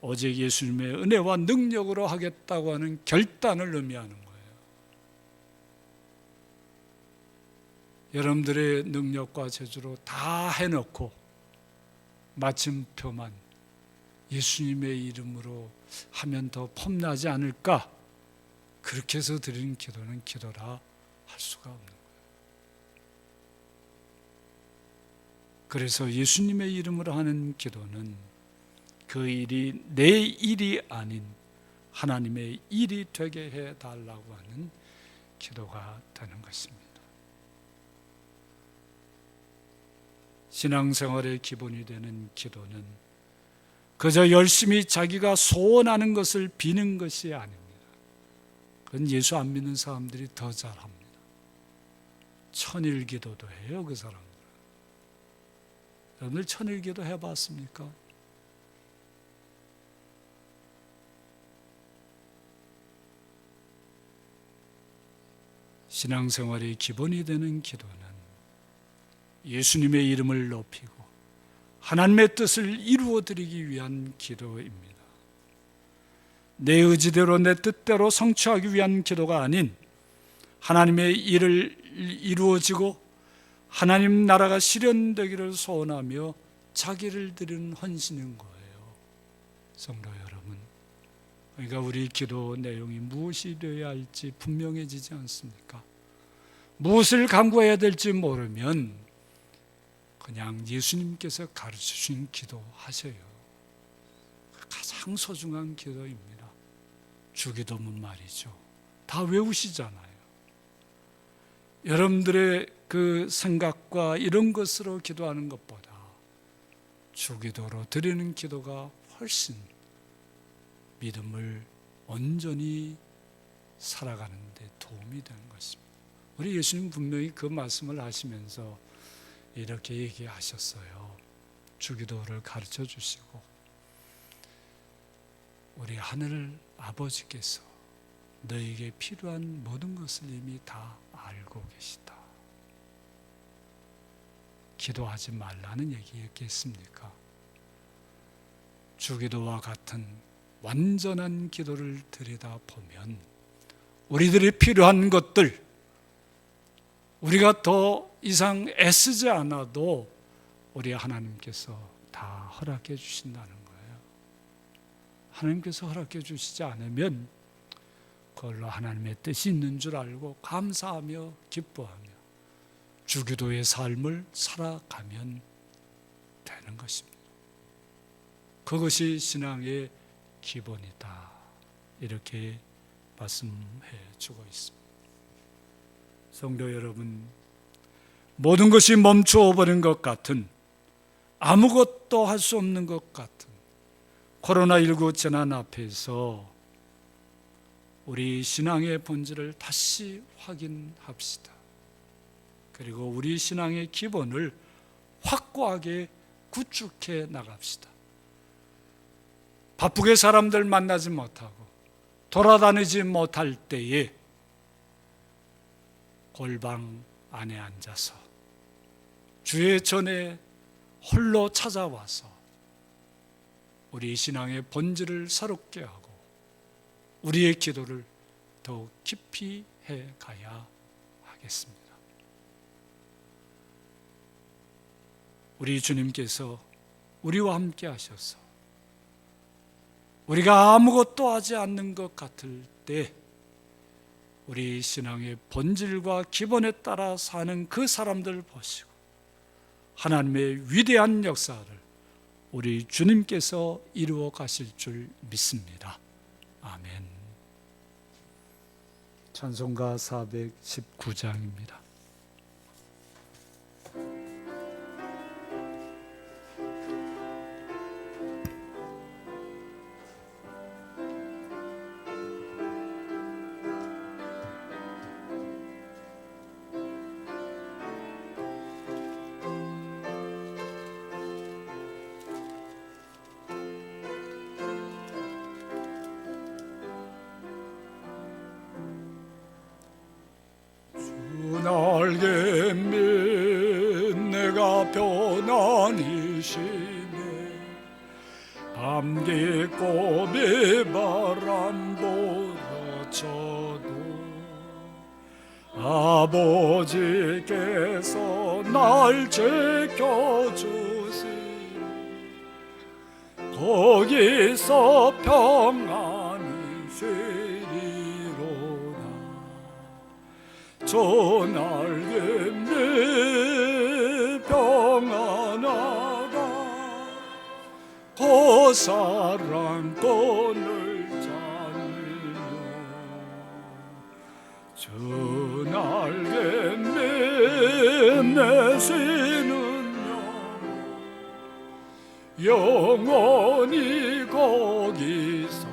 오직 예수님의 은혜와 능력으로 하겠다고 하는 결단을 의미하는 거예요. 여러분들의 능력과 재주로 다 해놓고 마침표만 예수님의 이름으로 하면 더 폼나지 않을까? 그렇게 해서 드리는 기도는 기도라 할 수가 없는 거예요. 그래서 예수님의 이름으로 하는 기도는 그 일이 내 일이 아닌 하나님의 일이 되게 해달라고 하는 기도가 되는 것입니다. 신앙생활의 기본이 되는 기도는 그저 열심히 자기가 소원하는 것을 비는 것이 아닙니다. 그건 예수 안 믿는 사람들이 더 잘합니다. 천일기도도 해요, 그 사람들은. 여러분들 천일기도 해봤습니까? 신앙생활의 기본이 되는 기도는 예수님의 이름을 높이고 하나님의 뜻을 이루어드리기 위한 기도입니다. 내 의지대로 내 뜻대로 성취하기 위한 기도가 아닌 하나님의 일을 이루어지고 하나님 나라가 실현되기를 소원하며 자기를 드리는 헌신인 거예요. 성도 여러분, 그러니까 우리 기도 내용이 무엇이 되어야 할지 분명해지지 않습니까? 무엇을 간구해야 될지 모르면 그냥 예수님께서 가르쳐주신 기도 하셔요. 가장 소중한 기도입니다. 주기도문 말이죠. 다 외우시잖아요. 여러분들의 그 생각과 이런 것으로 기도하는 것보다 주기도로 드리는 기도가 훨씬 믿음을 온전히 살아가는 데 도움이 되는 것입니다. 우리 예수님 분명히 그 말씀을 하시면서 이렇게 얘기하셨어요. 주기도를 가르쳐 주시고 우리 하늘 아버지께서 너에게 필요한 모든 것을 이미 다 알고 계시다. 기도하지 말라는 얘기였겠습니까? 주기도와 같은 완전한 기도를 드리다 보면 우리들이 필요한 것들 우리가 더 이상 애쓰지 않아도 우리 하나님께서 다 허락해 주신다는 거예요. 하나님께서 허락해 주시지 않으면 그걸로 하나님의 뜻이 있는 줄 알고 감사하며 기뻐하며 주기도의 삶을 살아가면 되는 것입니다. 그것이 신앙의 기본이다. 이렇게 말씀해 주고 있습니다. 성도 여러분, 모든 것이 멈추어 버린 것 같은, 아무것도 할 수 없는 것 같은 코로나19 재난 앞에서 우리 신앙의 본질을 다시 확인합시다. 그리고 우리 신앙의 기본을 확고하게 구축해 나갑시다. 바쁘게 사람들 만나지 못하고 돌아다니지 못할 때에 골방 안에 앉아서 주의 전에 홀로 찾아와서 우리 신앙의 본질을 새롭게 하고 우리의 기도를 더욱 깊이 해 가야 하겠습니다. 우리 주님께서 우리와 함께 하셔서 우리가 아무것도 하지 않는 것 같을 때 우리 신앙의 본질과 기본에 따라 사는 그 사람들을 보시고 하나님의 위대한 역사를 우리 주님께서 이루어 가실 줄 믿습니다. 아멘. 찬송가 419장입니다. 날개 밑 내가 편안히 쉬네 밤 깊고 비바람 불어쳐도 아버지께서 날 지켜주시니 거기서 평안히 쉬리로다. 저 날개 밑 평안하다 그 사랑꾼을 찾으며 저 날개 밑 내쉬는 영원히 거기서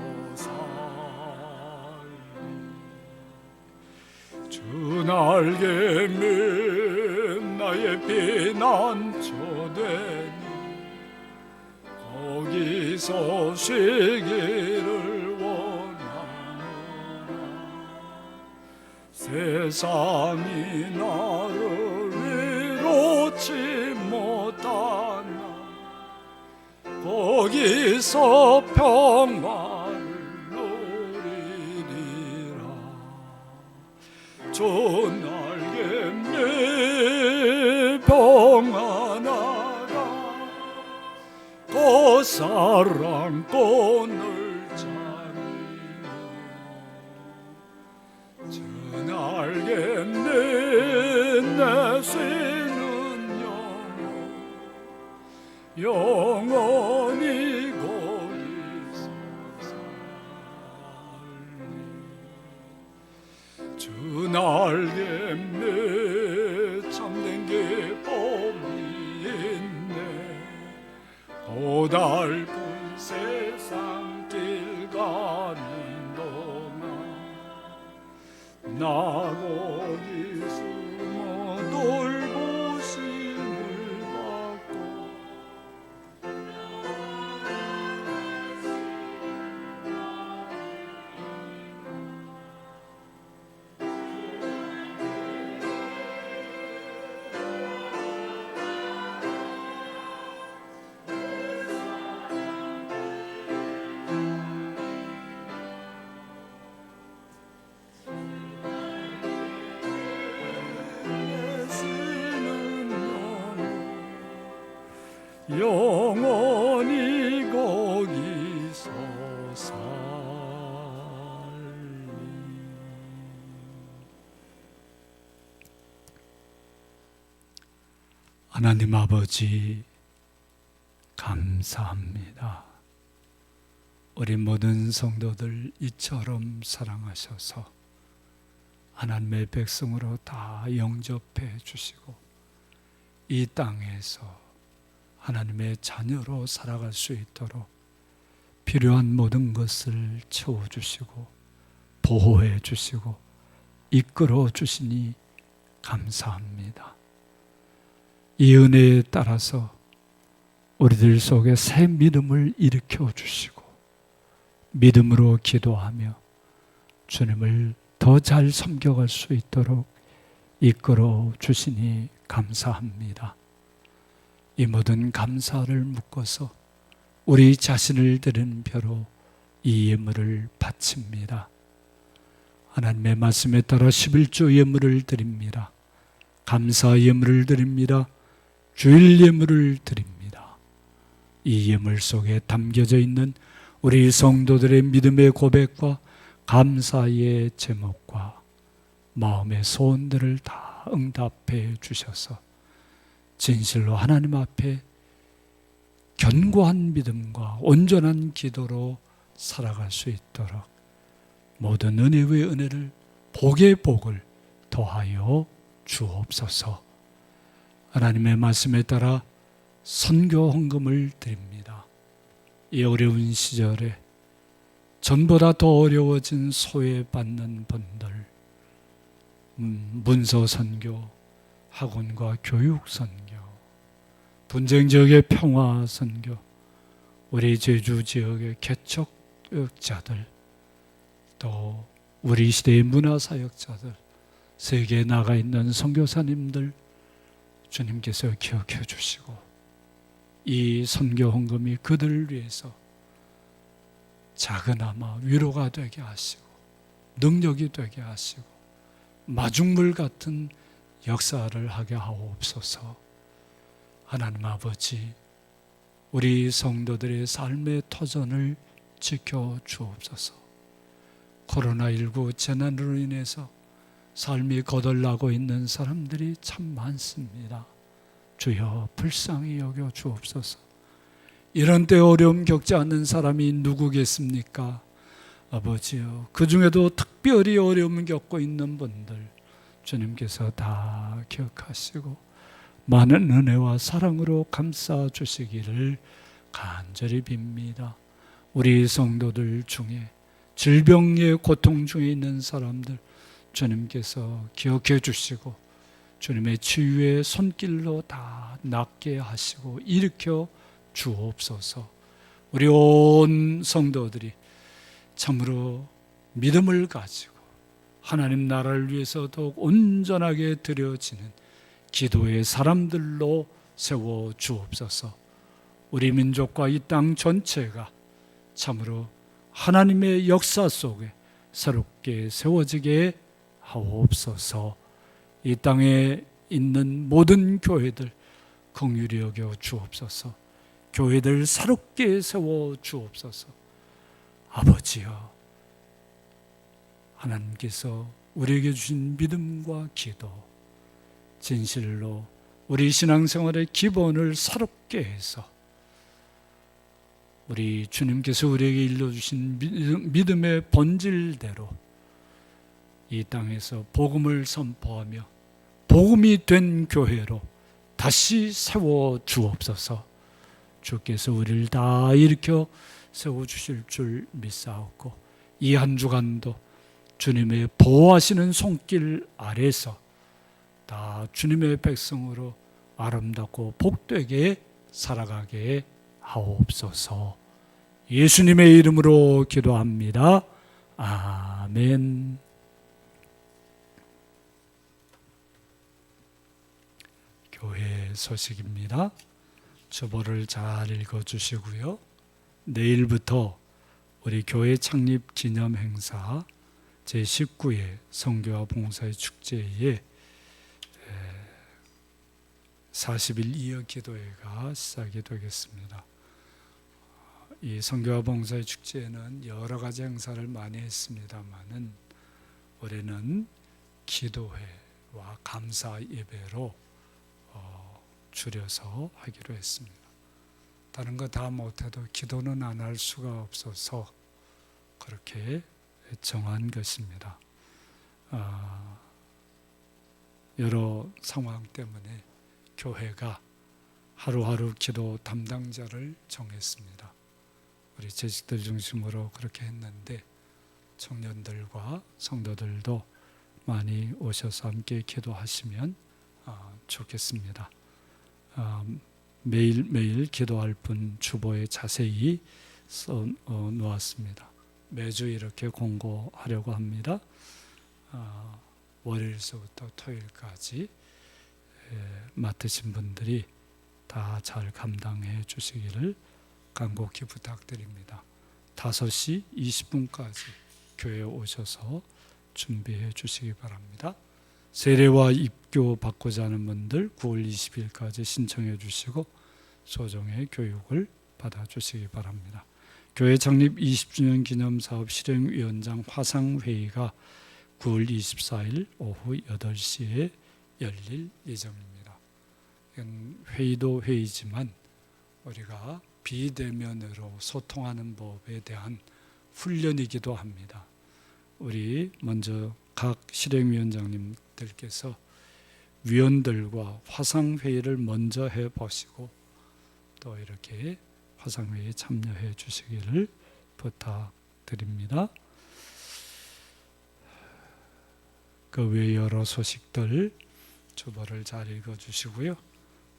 주 날개 밑 나의 피난처 되니 거기서 쉬기를 원하노라. 세상이 나를 위로치 못하나 거기서 평화를 누리리라. 저 날개 밑 평안하다 그 사랑꾼을 찾으며 저 날개 밑 내쉬는 영원히 거기서 살리. 주 날개 밑 참된 기쁨이 있네. 고달픈 세상 길 가는 동안 나 거기 숨어 돌보심을 받고 영원히 거기서 살리. 하나님 아버지 감사합니다. 우리 모든 성도들 이처럼 사랑하셔서 하나님의 백성으로 다 영접해 주시고 이 땅에서 하나님의 자녀로 살아갈 수 있도록 필요한 모든 것을 채워주시고 보호해 주시고 이끌어 주시니 감사합니다. 이 은혜에 따라서 우리들 속에 새 믿음을 일으켜 주시고 믿음으로 기도하며 주님을 더 잘 섬겨갈 수 있도록 이끌어 주시니 감사합니다. 이 모든 감사를 묶어서 우리 자신을 드리는 표로 이 예물을 바칩니다. 하나님의 말씀에 따라 11조 예물을 드립니다. 감사 예물을 드립니다. 주일 예물을 드립니다. 이 예물 속에 담겨져 있는 우리 성도들의 믿음의 고백과 감사의 제목과 마음의 소원들을 다 응답해 주셔서 진실로 하나님 앞에 견고한 믿음과 온전한 기도로 살아갈 수 있도록 모든 은혜의 은혜를 복의 복을 더하여 주옵소서. 하나님의 말씀에 따라 선교 헌금을 드립니다. 이 어려운 시절에 전보다 더 어려워진 소외받는 분들, 문서 선교, 학원과 교육 선교, 분쟁 지역의 평화 선교, 우리 제주 지역의 개척자들, 또 우리 시대의 문화사역자들, 세계에 나가 있는 선교사님들 주님께서 기억해 주시고 이 선교 헌금이 그들을 위해서 작은아마 위로가 되게 하시고 능력이 되게 하시고 마중물 같은 역사를 하게 하옵소서. 하나님 아버지, 우리 성도들의 삶의 터전을 지켜 주옵소서. 코로나19 재난으로 인해서 삶이 거덜나고 있는 사람들이 참 많습니다. 주여 불쌍히 여겨 주옵소서. 이런 때 어려움 겪지 않는 사람이 누구겠습니까? 아버지여, 그 중에도 특별히 어려움을 겪고 있는 분들 주님께서 다 기억하시고 많은 은혜와 사랑으로 감싸 주시기를 간절히 빕니다. 우리 성도들 중에 질병의 고통 중에 있는 사람들 주님께서 기억해 주시고 주님의 치유의 손길로 다 낫게 하시고 일으켜 주옵소서. 우리 온 성도들이 참으로 믿음을 가지고 하나님 나라를 위해서 더욱 온전하게 드려지는 기도의 사람들로 세워 주옵소서. 우리 민족과 이 땅 전체가 참으로 하나님의 역사 속에 새롭게 세워지게 하옵소서. 이 땅에 있는 모든 교회들 긍휼히 여겨 주옵소서. 교회들 새롭게 세워 주옵소서. 아버지여, 하나님께서 우리에게 주신 믿음과 기도, 진실로 우리 신앙생활의 기본을 새롭게 해서 우리 주님께서 우리에게 일러주신 믿음의 본질대로 이 땅에서 복음을 선포하며 복음이 된 교회로 다시 세워 주옵소서. 주께서 우리를 다 일으켜 세워주실 줄 믿사옵고 이 한 주간도 주님의 보호하시는 손길 아래서 다 주님의 백성으로 아름답고 복되게 살아가게 하옵소서. 예수님의 이름으로 기도합니다. 아멘. 교회 소식입니다. 주보를 잘 읽어주시고요. 내일부터 우리 교회 창립 기념 행사 제19회 선교와 봉사의 축제에 40일 이어 기도회가 시작이 되겠습니다. 이 선교와 봉사의 축제에는 여러 가지 행사를 많이 했습니다마는 올해는 기도회와 감사 예배로 줄여서 하기로 했습니다. 다른 거 다 못해도 기도는 안 할 수가 없어서 그렇게 정한 것입니다. 여러 상황 때문에 교회가 하루하루 기도 담당자를 정했습니다. 우리 재직들 중심으로 그렇게 했는데 청년들과 성도들도 많이 오셔서 함께 기도하시면 좋겠습니다. 매일매일 기도할 분 주보에 자세히 써 놓았습니다. 매주 이렇게 공고하려고 합니다. 월요일서부터 토요일까지 맡으신 분들이 다 잘 감당해 주시기를 간곡히 부탁드립니다. 5시 20분까지 교회에 오셔서 준비해 주시기 바랍니다. 세례와 입교 받고자 하는 분들 9월 20일까지 신청해 주시고 소정의 교육을 받아 주시기 바랍니다. 교회 창립 20주년 기념사업 실행위원장 화상회의가 9월 24일 오후 8시에 열릴 예정입니다. 회의도 회의지만 우리가 비대면으로 소통하는 법에 대한 훈련이기도 합니다. 우리 먼저 각 실행위원장님들께서 위원들과 화상회의를 먼저 해보시고 또 이렇게 화상회의에 참여해 주시기를 부탁드립니다. 그 외 여러 소식들 주보를 잘 읽어주시고요.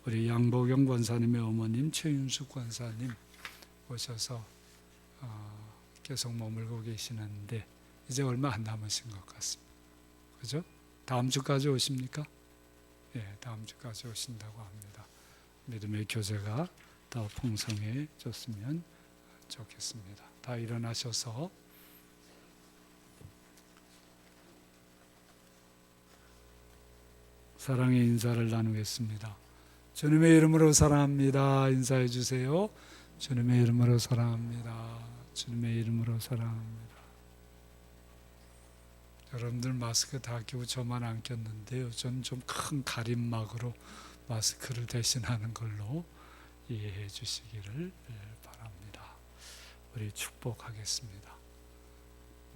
우리 양보경 권사님의 어머님 최윤숙 권사님 오셔서 계속 머물고 계시는데 이제 얼마 안 남으신 것 같습니다. 그죠? 다음 주까지 오십니까? 예, 다음 주까지 오신다고 합니다. 믿음의 교제가 더 풍성해졌으면 좋겠습니다. 다 일어나셔서 사랑의 인사를 나누겠습니다. 주님의 이름으로 사랑합니다. 인사해 주세요. 주님의 이름으로 사랑합니다. 주님의 이름으로 사랑합니다. 여러분들 마스크 다 끼고 저만 안 꼈는데요. 저는 좀 큰 가림막으로 마스크를 대신하는 걸로 이해해 주시기를 바랍니다. 우리 축복하겠습니다.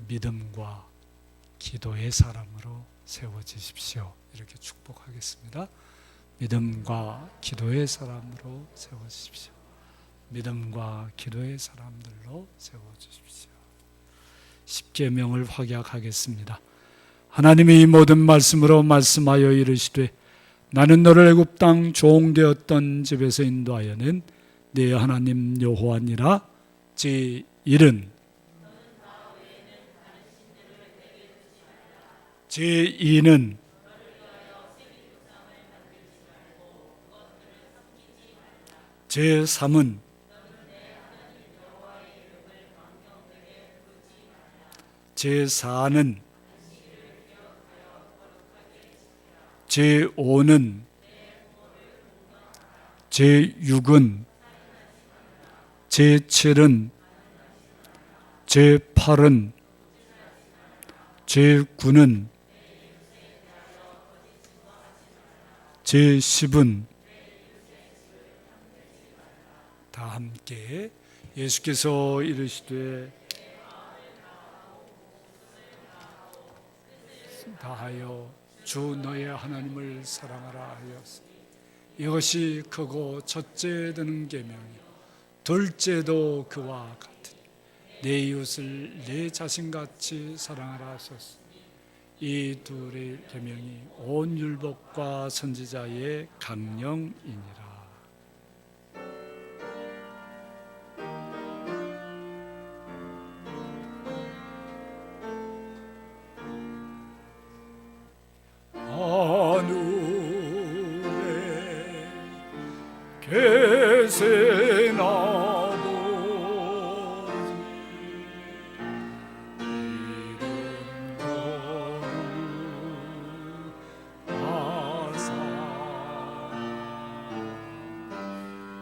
믿음과 기도의 사람으로 세워지십시오. 이렇게 축복하겠습니다. 믿음과 기도의 사람으로 세워주십시오. 믿음과 기도의 사람들로 세워주십시오. 십계명을 확약하겠습니다. 하나님이 이 모든 말씀으로 말씀하여 이르시되 나는 너를 애굽 땅 종되었던 집에서 인도하여는 네 하나님 여호와니라. 제1은 제2는 제3은 제4는 제5는 제6은 제7은 제8은 제9는 제10은 다 함께 예수께서 이르시되 다하여 주 너의 하나님을 사랑하라 하였으니 이것이 크고 첫째 되는 계명이요 둘째도 그와 같으니 내 이웃을 내 자신같이 사랑하라 하셨으니 이 둘의 계명이 온 율법과 선지자의 강령이니라. 하늘에 계신 아버지 이름 거룩하사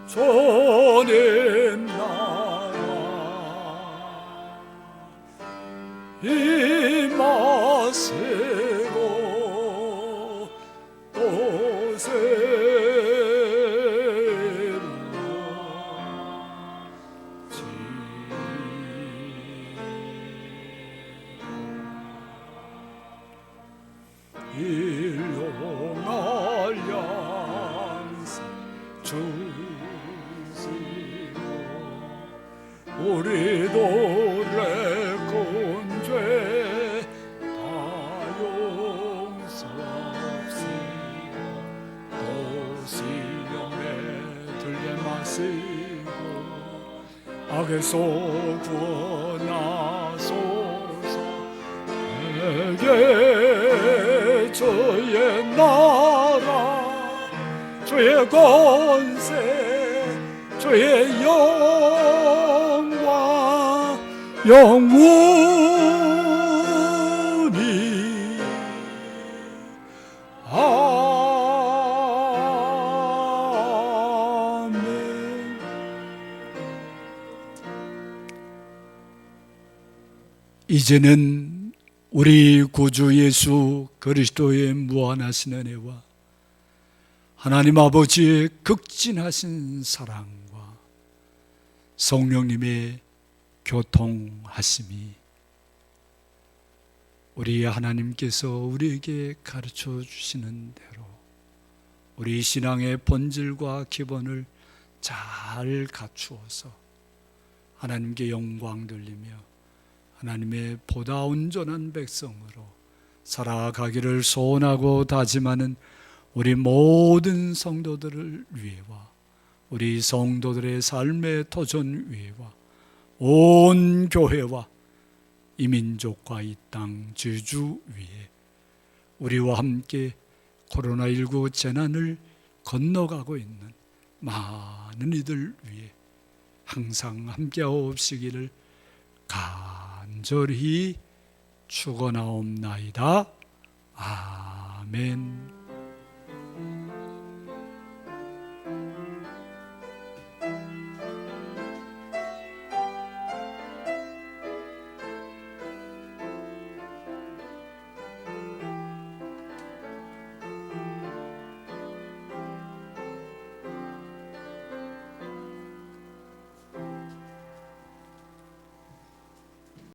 주님 나라 임하시고 또 일용할 양식 주시고 우리도 내 건 죄 다요 악에서 구원하소서. 내게 주의 나라, 주의 권세, 주의 영광 영원히 아멘. 이제는 우리 구주 예수 그리스도의 무한하신 은혜와 하나님 아버지의 극진하신 사랑과 성령님의 교통하심이 우리 하나님께서 우리에게 가르쳐 주시는 대로 우리 신앙의 본질과 기본을 잘 갖추어서 하나님께 영광 돌리며 하나님의 보다 온전한 백성으로 살아가기를 소원하고 다짐하는 우리 모든 성도들을 위해와 우리 성도들의 삶의 터전 위에와 온 교회와 이 민족과 이 땅 지주 위에 우리와 함께 코로나19 재난을 건너가고 있는 많은 이들 위해 항상 함께하옵시기를 간절히 축원하옵나이다. 아멘.